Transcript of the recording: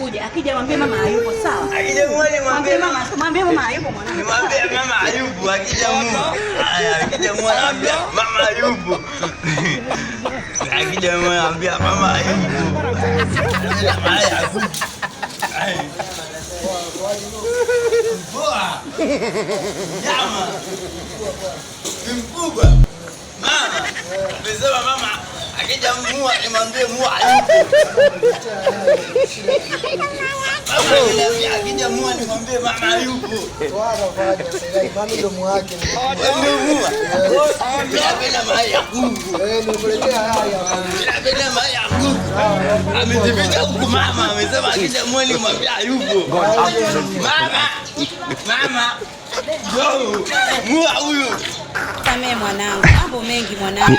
anakuja. Akija mwambie mama hayupo, sawa? Akija muone mwambie mama hayupo mwanangu. Mwambie mama hayupo, akija muone. Haya, akija muone mwambie mama hayupo. Akija muone mwambie mama hayupo. Haya. Poa. Nyama. Mkubwa. Mama. Umesema mama akija mua nimwambie mua hayupo. Akija mua nimwambie mama hayupo. Mama ndo mwake. Ndio mua. Napenda mayai ya kuku. Nimekuletea haya. Napenda mayai ya kuku. Amejificha huku mama, amesema akija mua nimwambie hayupo. Mama. Yo, mua huyu. Samee mwanangu, mambo mengi mwanangu.